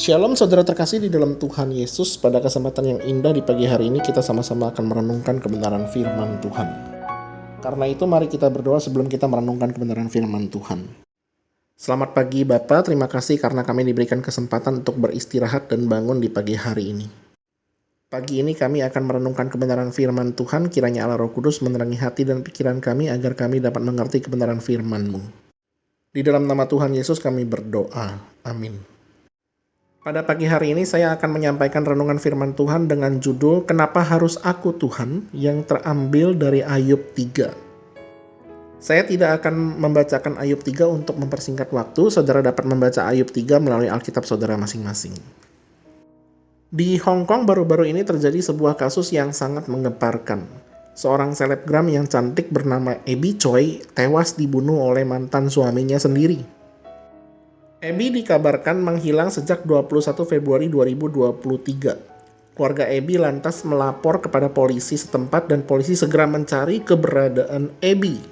Shalom saudara terkasih di dalam Tuhan Yesus. Pada kesempatan yang indah di pagi hari ini kita sama-sama akan merenungkan kebenaran firman Tuhan. Karena itu mari kita berdoa sebelum kita merenungkan kebenaran firman Tuhan. Selamat pagi Bapak, terima kasih karena kami diberikan kesempatan untuk beristirahat dan bangun di pagi hari ini. Pagi ini kami akan merenungkan kebenaran firman Tuhan, kiranya Allah Roh Kudus menerangi hati dan pikiran kami agar kami dapat mengerti kebenaran firman-Mu. Di dalam nama Tuhan Yesus kami berdoa. Amin. Pada pagi hari ini saya akan menyampaikan renungan firman Tuhan dengan judul Kenapa Harus Aku Tuhan yang terambil dari Ayub 3. Saya tidak akan membacakan Ayub 3 untuk mempersingkat waktu, saudara dapat membaca Ayub 3 melalui Alkitab saudara masing-masing. Di Hong Kong baru-baru ini terjadi sebuah kasus yang sangat menggemparkan. Seorang selebgram yang cantik bernama Abby Choi tewas dibunuh oleh mantan suaminya sendiri. Abby dikabarkan menghilang sejak 21 Februari 2023. Keluarga Abby lantas melapor kepada polisi setempat dan polisi segera mencari keberadaan Abby.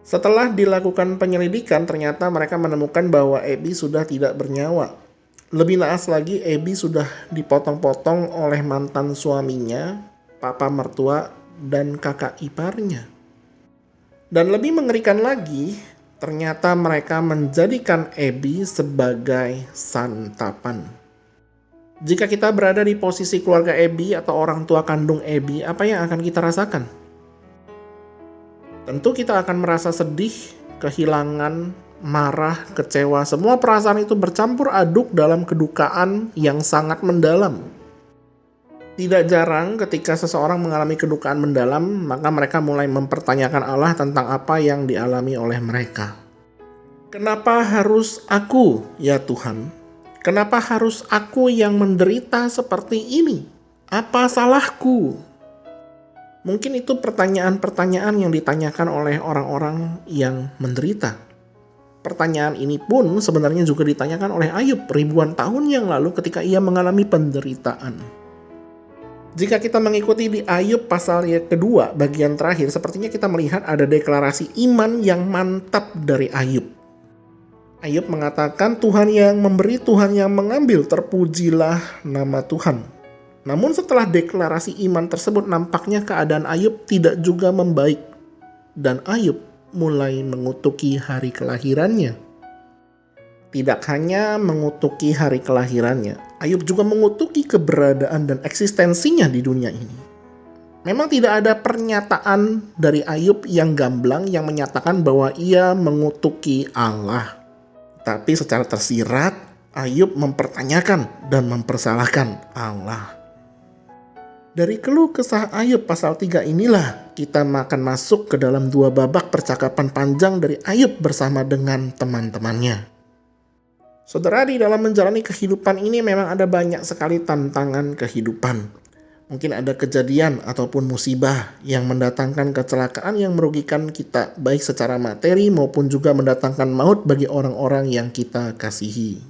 Setelah dilakukan penyelidikan, ternyata mereka menemukan bahwa Abby sudah tidak bernyawa. Lebih naas lagi, Abby sudah dipotong-potong oleh mantan suaminya, papa mertua, dan kakak iparnya. Dan lebih mengerikan lagi, ternyata mereka menjadikan Abby sebagai santapan. Jika kita berada di posisi keluarga Abby atau orang tua kandung Abby, apa yang akan kita rasakan? Tentu kita akan merasa sedih, kehilangan, marah, kecewa. Semua perasaan itu bercampur aduk dalam kedukaan yang sangat mendalam. Tidak jarang ketika seseorang mengalami kedukaan mendalam, maka mereka mulai mempertanyakan Allah tentang apa yang dialami oleh mereka. Kenapa harus aku, ya Tuhan? Kenapa harus aku yang menderita seperti ini? Apa salahku? Mungkin itu pertanyaan-pertanyaan yang ditanyakan oleh orang-orang yang menderita. Pertanyaan ini pun sebenarnya juga ditanyakan oleh Ayub ribuan tahun yang lalu ketika ia mengalami penderitaan. Jika kita mengikuti di Ayub pasal yang kedua bagian terakhir, sepertinya kita melihat ada deklarasi iman yang mantap dari Ayub. Ayub mengatakan Tuhan yang memberi, Tuhan yang mengambil, terpujilah nama Tuhan. Namun setelah deklarasi iman tersebut nampaknya keadaan Ayub tidak juga membaik. Dan Ayub mulai mengutuki hari kelahirannya. Tidak hanya mengutuki hari kelahirannya, Ayub juga mengutuki keberadaan dan eksistensinya di dunia ini. Memang tidak ada pernyataan dari Ayub yang gamblang yang menyatakan bahwa ia mengutuki Allah. Tapi secara tersirat, Ayub mempertanyakan dan mempersalahkan Allah. Dari keluh kesah Ayub pasal 3 inilah kita akan masuk ke dalam dua babak percakapan panjang dari Ayub bersama dengan teman-temannya. Saudara, di dalam menjalani kehidupan ini memang ada banyak sekali tantangan kehidupan. Mungkin ada kejadian ataupun musibah yang mendatangkan kecelakaan yang merugikan kita, baik secara materi maupun juga mendatangkan maut bagi orang-orang yang kita kasihi.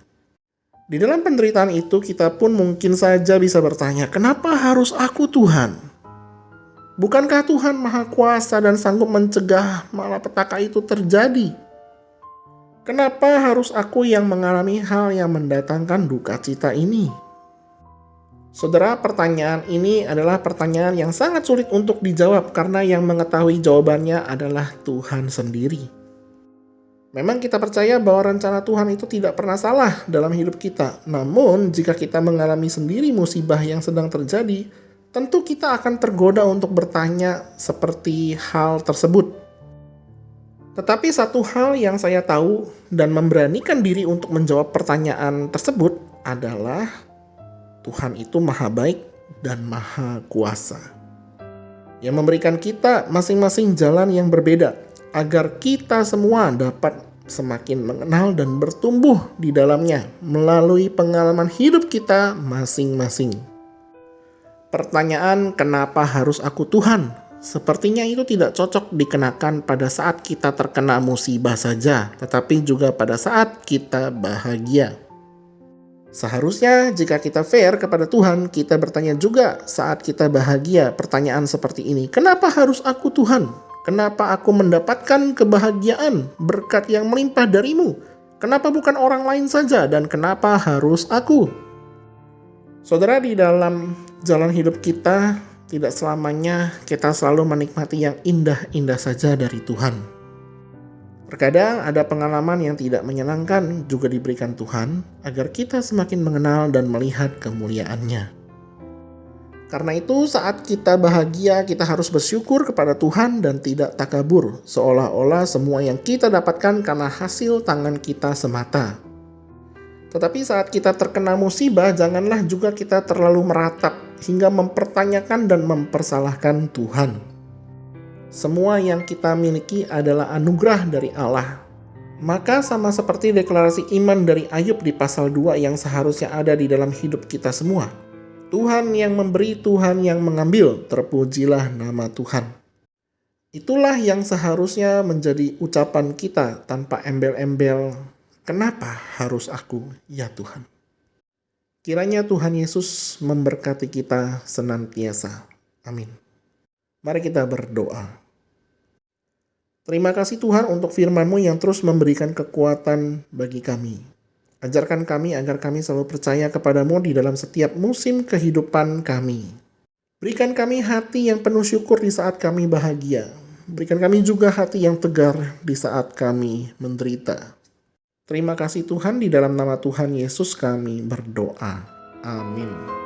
Di dalam penderitaan itu kita pun mungkin saja bisa bertanya, kenapa harus aku Tuhan? Bukankah Tuhan Maha Kuasa dan sanggup mencegah malapetaka itu terjadi? Kenapa harus aku yang mengalami hal yang mendatangkan duka cita ini? Saudara, pertanyaan ini adalah pertanyaan yang sangat sulit untuk dijawab karena yang mengetahui jawabannya adalah Tuhan sendiri. Memang kita percaya bahwa rencana Tuhan itu tidak pernah salah dalam hidup kita. Namun, jika kita mengalami sendiri musibah yang sedang terjadi, tentu kita akan tergoda untuk bertanya seperti hal tersebut. Tetapi satu hal yang saya tahu dan memberanikan diri untuk menjawab pertanyaan tersebut adalah Tuhan itu maha baik dan maha kuasa. Yang memberikan kita masing-masing jalan yang berbeda agar kita semua dapat semakin mengenal dan bertumbuh di dalamnya melalui pengalaman hidup kita masing-masing. Pertanyaan kenapa harus aku Tuhan? Sepertinya itu tidak cocok dikenakan pada saat kita terkena musibah saja, tetapi juga pada saat kita bahagia. Seharusnya jika kita fair kepada Tuhan, kita bertanya juga saat kita bahagia pertanyaan seperti ini. Kenapa harus aku Tuhan? Kenapa aku mendapatkan kebahagiaan, berkat yang melimpah darimu? Kenapa bukan orang lain saja dan kenapa harus aku? Saudara, di dalam jalan hidup kita, tidak selamanya kita selalu menikmati yang indah-indah saja dari Tuhan. Terkadang ada pengalaman yang tidak menyenangkan juga diberikan Tuhan agar kita semakin mengenal dan melihat kemuliaan-Nya. Karena itu saat kita bahagia, kita harus bersyukur kepada Tuhan dan tidak takabur, seolah-olah semua yang kita dapatkan karena hasil tangan kita semata. Tetapi saat kita terkena musibah, janganlah juga kita terlalu meratap hingga mempertanyakan dan mempersalahkan Tuhan. Semua yang kita miliki adalah anugerah dari Allah. Maka sama seperti deklarasi iman dari Ayub di pasal 2 yang seharusnya ada di dalam hidup kita semua. Tuhan yang memberi, Tuhan yang mengambil, terpujilah nama Tuhan. Itulah yang seharusnya menjadi ucapan kita tanpa embel-embel, kenapa harus aku, ya Tuhan. Kiranya Tuhan Yesus memberkati kita senantiasa. Amin. Mari kita berdoa. Terima kasih Tuhan untuk firman-Mu yang terus memberikan kekuatan bagi kami. Ajarkan kami agar kami selalu percaya kepadamu di dalam setiap musim kehidupan kami. Berikan kami hati yang penuh syukur di saat kami bahagia. Berikan kami juga hati yang tegar di saat kami menderita. Terima kasih Tuhan, di dalam nama Tuhan Yesus kami berdoa. Amin.